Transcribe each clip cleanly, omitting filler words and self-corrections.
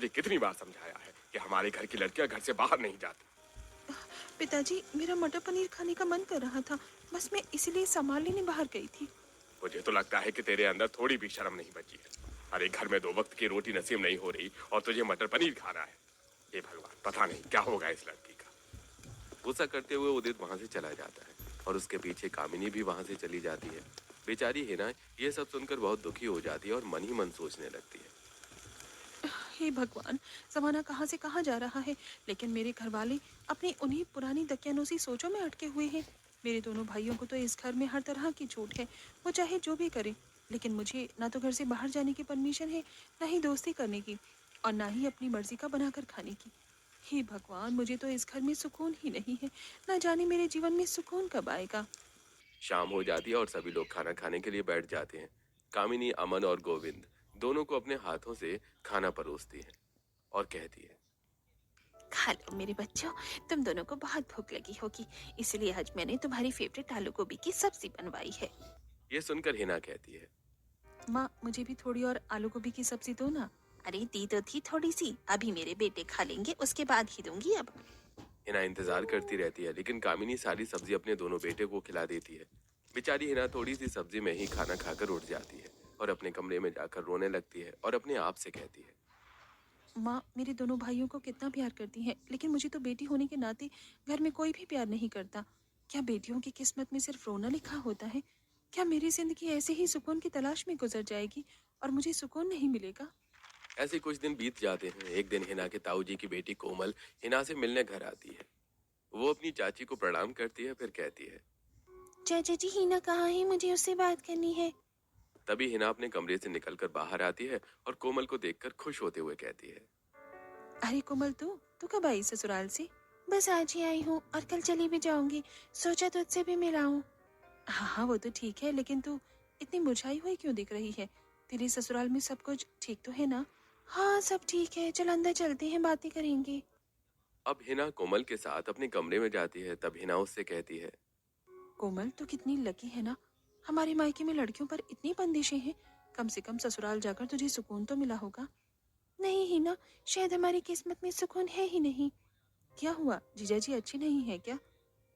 तुझे कितनी बार समझाया है कि हमारे घर की लड़कियां घर से बाहर नहीं जाती। पिताजी, मेरा मटर पनीर खाने का मन कर रहा था, बस मैं इसीलिए सामान लेने बाहर गई थी। मुझे तो लगता है कि तेरे अंदर थोड़ी भी शर्म नहीं बची है। अरे घर में 2 वक्त की रोटी नसीब नहीं हो रही और तुझे मटर पनीर खाना है। हे भगवान, पता नहीं क्या होगा इस लड़की का। गुस्सा करते हुए उदित वहां से चला जाता है और उसके पीछे कामिनी भी वहां से चली जाती है। बेचारी हिना ये सब सुनकर बहुत दुखी हो जाती है और मन ही मन सोचने लगती है। हे भगवान, जमाना कहाँ से कहाँ जा रहा है, लेकिन मेरे घर वाले अपनी उन्हीं पुरानी दकियानूसी सोचों में अटके हुए हैं। मेरे दोनों भाइयों को तो इस घर में हर तरह की छूट है, वो चाहे जो भी करे, लेकिन मुझे ना तो घर से बाहर जाने की परमिशन है, ना ही दोस्ती करने की, और ना ही अपनी मर्जी का बनाकर खाने की। हे भगवान, मुझे तो इस घर में सुकून ही नहीं है। ना जाने मेरे जीवन में सुकून कब आएगा। शाम हो जाती है और सभी लोग खाना खाने के लिए बैठ जाते हैं। कामिनी, अमन और गोविंद दोनों को अपने हाथों से खाना परोसती है और कहती है, खा लो मेरे बच्चों, तुम दोनों को बहुत भूख लगी होगी, इसलिए आज मैंने तुम्हारी फेवरेट आलू गोभी की सब्जी बनवाई है। ये सुनकर हिना कहती है, माँ, मुझे भी थोड़ी और आलू गोभी की सब्जी दो ना। अरे दी तो थी थोड़ी सी, अभी मेरे बेटे खा लेंगे, उसके बाद ही दूंगी अब। हिना इंतजार करती रहती है लेकिन कामिनी सारी सब्जी अपने दोनों बेटे को खिला देती है। बेचारी हिना थोड़ी सी सब्जी में ही खाना खाकर उठ जाती है और अपने कमरे में जाकर रोने लगती है और अपने आप से कहती है, माँ, मेरे दोनों भाइयों को कितना प्यार करती हैं, लेकिन मुझे तो बेटी होने के नाते घर में कोई भी प्यार नहीं करता। क्या बेटियों की किस्मत में सिर्फ रोना लिखा होता है? क्या मेरी जिंदगी ऐसे ही सुकून की तलाश में गुजर जाएगी और मुझे सुकून नहीं मिलेगा? ऐसे कुछ दिन बीत जाते हैं। एक दिन हिना के ताऊ जी की बेटी कोमल हिना से मिलने घर आती है। वो अपनी चाची को प्रणाम करती है, फिर कहती है। चाचा जी, हीना कहाँ है? मुझे उससे बात करनी है। तभी हिना अपने कमरे से निकलकर बाहर आती है और कोमल को देखकर खुश होते हुए कहती है, अरे कोमल, तू कब आई ससुराल से? बस आज ही आई हूँ और कल चली भी जाऊंगी, सोचा तुझसे भी मिलाऊं। हाँ हाँ, वो तो ठीक है, लेकिन तू इतनी मुरझाई हुई क्यों दिख रही है? तेरे ससुराल में सब कुछ ठीक तो है ना? हाँ, सब ठीक है, चल अंदर चलते हैं, बातें करेंगे। अब हिना कोमल के साथ अपने कमरे में जाती है। तब हिना उससे कहती है, कोमल, तू कितनी लकी है ना, हमारे मायके में लड़कियों पर इतनी बंदिशें हैं। कम से कम ससुराल जाकर तुझे सुकून तो मिला होगा। नहीं ही ना, शायद हमारी किस्मत में सुकून है ही नहीं। क्या हुआ, जीजा जी अच्छे नहीं है क्या?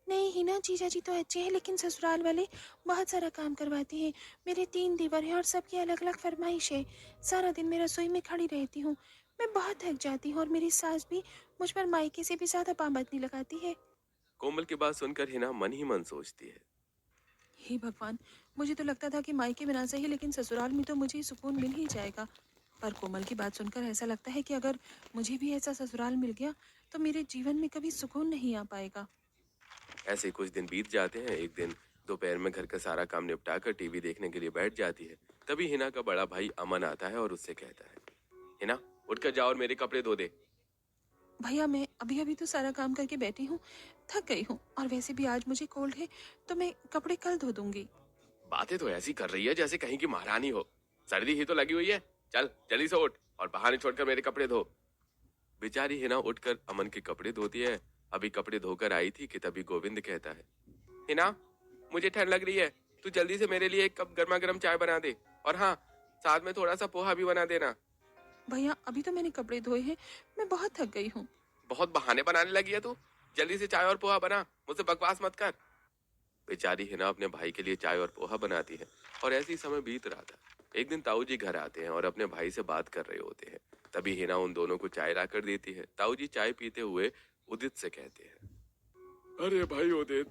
नहीं ही ना, जीजा जी तो अच्छे हैं, लेकिन ससुराल वाले बहुत सारा काम करवाते हैं। मेरे 3 देवर हैं और सबकी अलग अलग फरमाइश है। सारा दिन मैं रसोई में खड़ी रहती हूँ। मैं बहुत थक जाती हूँ और मेरी सास भी मुझ पर मायके से भी ज्यादा पाबंदी लगाती है। कोमल की बात सुनकर हिना मन ही मन सोचती है, हे भगवान, मुझे तो लगता था कि मायके में ना सही, लेकिन ससुराल में तो मुझे सुकून मिल ही जाएगा। पर कोमल की बात सुनकर ऐसा लगता है कि अगर मुझे भी ऐसा ससुराल मिल गया तो मेरे जीवन में कभी सुकून नहीं आ पाएगा। ऐसे कुछ दिन बीत जाते हैं। एक दिन दोपहर में घर का सारा काम निपटाकर टीवी देखने के लिए बैठ जाती है। तभी हिना का बड़ा भाई अमन आता है और उससे कहता है, हिना उठकर जाओ और मेरे कपड़े धो दे। भैया, मैं अभी अभी तो सारा काम करके बैठी हूँ, थक गई हूँ, और वैसे भी आज मुझे कोल्ड है, तो मैं कपड़े कल धो दूंगी। बातें तो ऐसी कर रही है जैसे कहीं की महारानी हो। सर्दी ही तो लगी हुई है। चल जल्दी से उठ और बहाने छोड़कर मेरे कपड़े धो। बेचारी हिना उठकर अमन के कपड़े धोती है। अभी कपड़े धोकर आई थी कि तभी गोविंद कहता है, हिना मुझे ठंड लग रही है, तू जल्दी से मेरे लिए 1 कप गर्मा गर्म चाय बना दे, और हाँ, साथ में थोड़ा सा पोहा भी बना देना। भैया, अभी तो मैंने कपड़े धोए हैं, मैं बहुत थक गई हूँ। बहुत बहाने बनाने लगी है तू। जल्दी से चाय और पोहा बना, मुझसे बकवास मत कर। बेचारी हिना अपने भाई के लिए चाय और पोहा बनाती है और ऐसे ही समय बीत रहा था। एक दिन ताऊ जी घर आते हैं और अपने भाई से बात कर रहे होते हैं। तभी हिना उन दोनों को चाय लाकर देती है। ताऊ जी चाय पीते हुए उदित से कहते हैं, अरे भाई उदित,